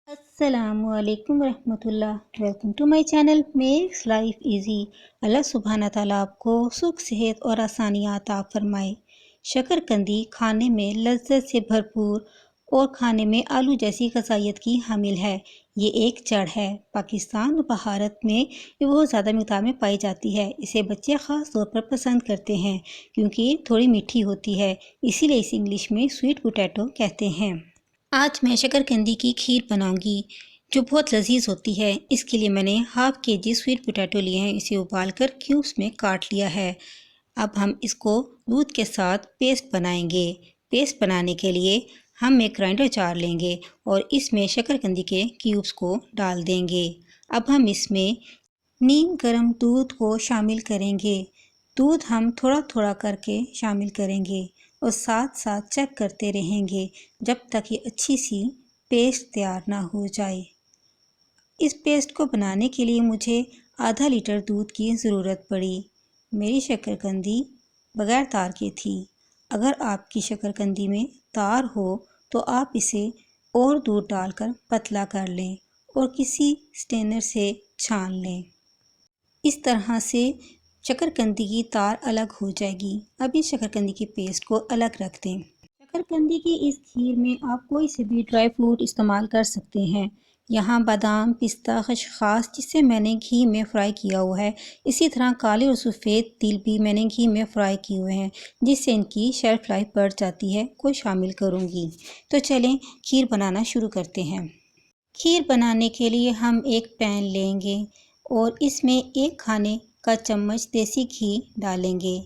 अस्सलामु अलैकुम वरहमतुल्लाह। Welcome to my channel makes life easy. Allah सुब्हाना ताला आपको सुख सेहत और आसानियाँ अता फरमाए। शकरकंदी खाने में लज्जत से भरपूर और खाने में आलू जैसी ग़ज़ाइयत की हामिल है। ये एक जड़ है। पाकिस्तान और भारत में ये बहुत ज़्यादा मिक़दार में पाई जाती है। इसे बच्चे ख़ास तौर पर पसंद करते हैं क्योंकि ये थोड़ी मीठी होती है, इसीलिए इसे इंग्लिश में स्वीट पोटैटो कहते हैं। आज मैं शकरकंदी की खीर बनाऊंगी जो बहुत लजीज होती है। इसके लिए मैंने हाफ केजी स्वीट पोटैटो लिए हैं। इसे उबालकर क्यूब्स में काट लिया है। अब हम इसको दूध के साथ पेस्ट बनाएंगे। पेस्ट बनाने के लिए हम एक ग्राइंडर जार लेंगे और इसमें शकरकंदी के क्यूब्स को डाल देंगे। अब हम इसमें नीम गर्म दूध को शामिल करेंगे। दूध हम थोड़ा थोड़ा करके शामिल करेंगे और साथ साथ चेक करते रहेंगे जब तक ये अच्छी सी पेस्ट तैयार ना हो जाए। इस पेस्ट को बनाने के लिए मुझे आधा लीटर दूध की ज़रूरत पड़ी। मेरी शकरकंदी बग़ैर तार की थी। अगर आपकी शकरकंदी में तार हो तो आप इसे और दूध डालकर पतला कर लें और किसी स्ट्रेनर से छान लें। इस तरह से शकरकंदी की तार अलग हो जाएगी। अब इस शकरकंदी की पेस्ट को अलग रख दें। शकरकंदी की इस खीर में आप कोई से भी ड्राई फ्रूट इस्तेमाल कर सकते हैं। यहाँ बादाम, पिस्ता, खसखस जिसे मैंने घी में फ्राई किया हुआ है। इसी तरह काले और सफ़ेद तिल भी मैंने घी में फ्राई किए हुए हैं, जिससे इनकी शेल्फ लाइफ बढ़ जाती है, को शामिल करूँगी। तो चलें खीर बनाना शुरू करते हैं। खीर बनाने के लिए हम एक पैन लेंगे और इसमें एक खाने का चम्मच देसी घी डालेंगे।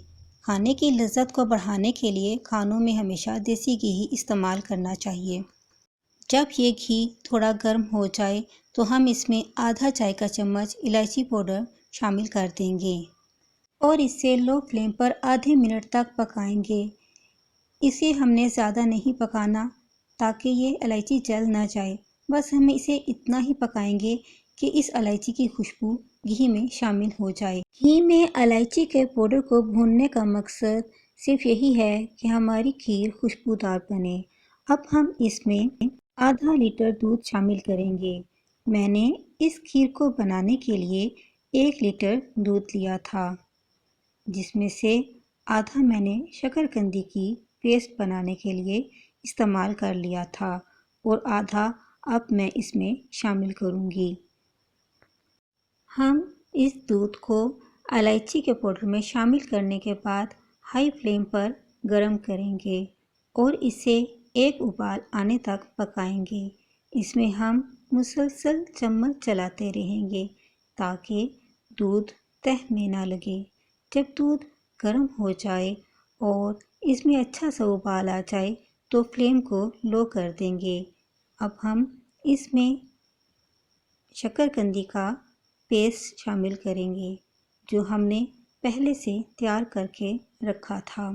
खाने की लज्जत को बढ़ाने के लिए खानों में हमेशा देसी घी ही इस्तेमाल करना चाहिए। जब ये घी थोड़ा गर्म हो जाए तो हम इसमें आधा चाय का चम्मच इलायची पाउडर शामिल कर देंगे और इसे लो फ्लेम पर आधे मिनट तक पकाएंगे। इसे हमने ज़्यादा नहीं पकाना ताकि ये इलायची जल ना जाए। बस हम इसे इतना ही पकाएंगे कि इस इलायची की खुशबू घी में शामिल हो जाए। घी में इलायची के पाउडर को भूनने का मकसद सिर्फ यही है कि हमारी खीर खुशबूदार बने। अब हम इसमें आधा लीटर दूध शामिल करेंगे। मैंने इस खीर को बनाने के लिए 1 लीटर दूध लिया था, जिसमें से आधा मैंने शकरकंदी की पेस्ट बनाने के लिए इस्तेमाल कर लिया था और आधा अब मैं इसमें शामिल करूँगी। हम इस दूध को इलायची के पाउडर में शामिल करने के बाद हाई फ्लेम पर गर्म करेंगे और इसे एक उबाल आने तक पकाएंगे। इसमें हम मुसलसल चम्मच चलाते रहेंगे ताकि दूध तह में ना लगे। जब दूध गर्म हो जाए और इसमें अच्छा सा उबाल आ जाए तो फ्लेम को लो कर देंगे। अब हम इसमें शकरकंदी का पेस्ट शामिल करेंगे जो हमने पहले से तैयार करके रखा था।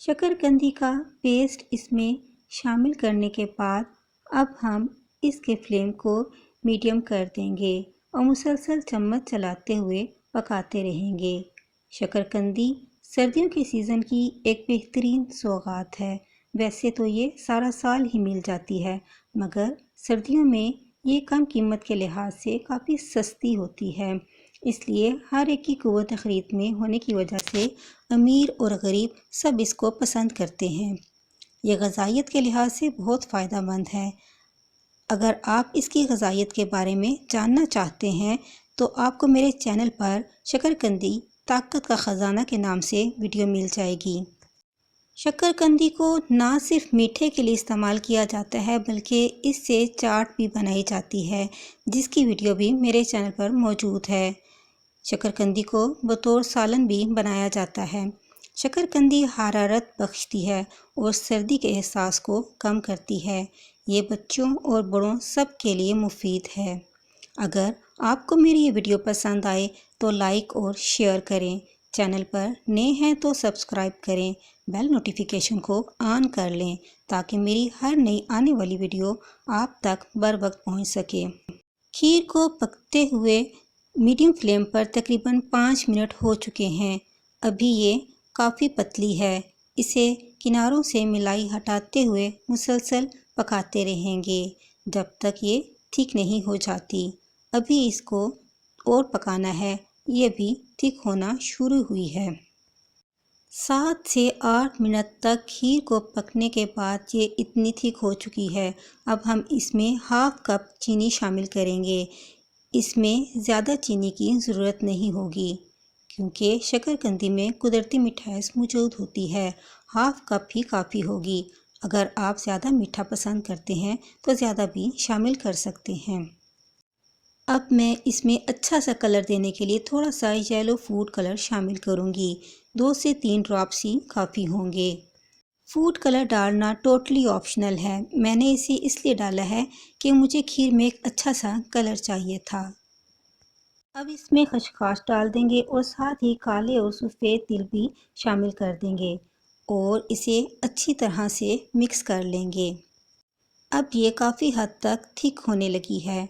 शकरकंदी का पेस्ट इसमें शामिल करने के बाद अब हम इसके फ्लेम को मीडियम कर देंगे और मुसलसल चम्मच चलाते हुए पकाते रहेंगे। शकरकंदी सर्दियों के सीज़न की एक बेहतरीन सौगात है। वैसे तो ये सारा साल ही मिल जाती है, मगर सर्दियों में ये कम कीमत के लिहाज से काफ़ी सस्ती होती है, इसलिए हर एक की क़ुव्वत ख़रीद में होने की वजह से अमीर और गरीब सब इसको पसंद करते हैं। ये ग़ज़ाइयत के लिहाज से बहुत फ़ायदेमंद है। अगर आप इसकी ग़ज़ाइयत के बारे में जानना चाहते हैं तो आपको मेरे चैनल पर शकरकंदी ताकत का ख़जाना के नाम से वीडियो मिल जाएगी। शकरकंदी को ना सिर्फ मीठे के लिए इस्तेमाल किया जाता है बल्कि इससे चाट भी बनाई जाती है, जिसकी वीडियो भी मेरे चैनल पर मौजूद है। शकरकंदी को बतौर सालन भी बनाया जाता है। शकरकंदी हरारत बख्शती है और सर्दी के एहसास को कम करती है। ये बच्चों और बड़ों सब के लिए मुफीद है। अगर आपको मेरी ये वीडियो पसंद आए तो लाइक और शेयर करें। चैनल पर नए हैं तो सब्सक्राइब करें। बेल नोटिफिकेशन को ऑन कर लें ताकि मेरी हर नई आने वाली वीडियो आप तक बर वक्त पहुँच सके। खीर को पकते हुए मीडियम फ्लेम पर तकरीबन 5 मिनट हो चुके हैं। अभी ये काफ़ी पतली है। इसे किनारों से मिलाई हटाते हुए मुसलसल पकाते रहेंगे جب تک یہ ٹھیک نہیں ہو جاتی۔ ابھی اس کو اور پکانا ہے، یہ بھی ٹھیک ہونا شروع ہوئی ہے۔ 7 سے 8 منٹ تک کھیر کو پکنے کے بعد یہ اتنی ٹھیک ہو چکی ہے۔ اب ہم اس میں ½ کپ چینی شامل کریں گے۔ اس میں زیادہ چینی کی ضرورت نہیں ہوگی کیونکہ شکرکندی میں قدرتی مٹھاس موجود ہوتی ہے۔ ½ کپ ہی کافی ہوگی۔ اگر آپ زیادہ میٹھا پسند کرتے ہیں تو زیادہ بھی شامل کر سکتے ہیں۔ اب میں اس میں اچھا سا کلر دینے کے لیے تھوڑا سا یلو فوڈ کلر شامل کروں گی۔ 2 سے 3 ڈراپس ہی کافی ہوں گے۔ فوڈ کلر ڈالنا ٹوٹلی آپشنل ہے۔ میں نے اسے اس لیے ڈالا ہے کہ مجھے کھیر میں ایک اچھا سا کلر چاہیے تھا۔ اب اس میں خشخاش ڈال دیں گے اور ساتھ ہی کالے اور سفید تل بھی شامل کر دیں گے اور اسے اچھی طرح سے مکس کر لیں گے۔ اب یہ کافی حد تک ٹھیک ہونے لگی ہے۔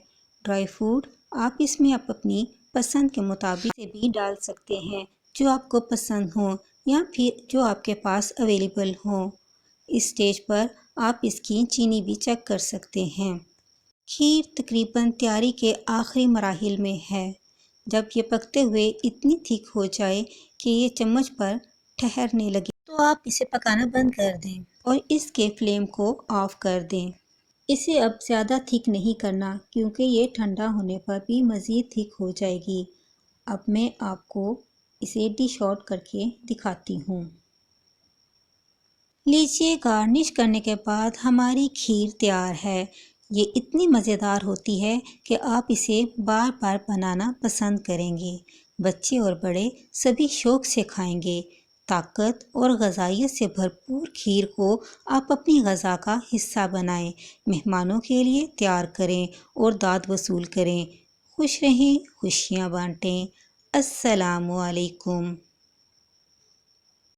ڈرائی فروٹ آپ اس میں اپنی پسند کے مطابق سے بھی ڈال سکتے ہیں، جو آپ کو پسند ہوں یا پھر جو آپ کے پاس اویلیبل ہوں۔ اس سٹیج پر آپ اس کی چینی بھی چیک کر سکتے ہیں۔ کھیر تقریباً تیاری کے آخری مراحل میں ہے۔ جب یہ پکتے ہوئے اتنی ٹھیک ہو جائے کہ یہ چمچ پر ٹھہرنے لگے تو آپ اسے پکانا بند کر دیں اور اس کے فلیم کو آف کر دیں۔ اسے اب زیادہ ٹھیک نہیں کرنا کیونکہ یہ ٹھنڈا ہونے پر بھی مزید ٹھیک ہو جائے گی۔ اب میں آپ کو اسے ڈش آؤٹ کر کے دکھاتی ہوں۔ لیجیے، گارنش کرنے کے بعد ہماری کھیر تیار ہے۔ یہ اتنی مزیدار ہوتی ہے کہ آپ اسے بار بار بنانا پسند کریں گے۔ بچے اور بڑے سبھی شوق سے کھائیں گے۔ طاقت اور غذائیت سے بھرپور کھیر کو آپ اپنی غذا کا حصہ بنائیں، مہمانوں کے لیے تیار کریں اور داد وصول کریں۔ خوش رہیں، خوشیاں بانٹیں۔ السلام علیکم۔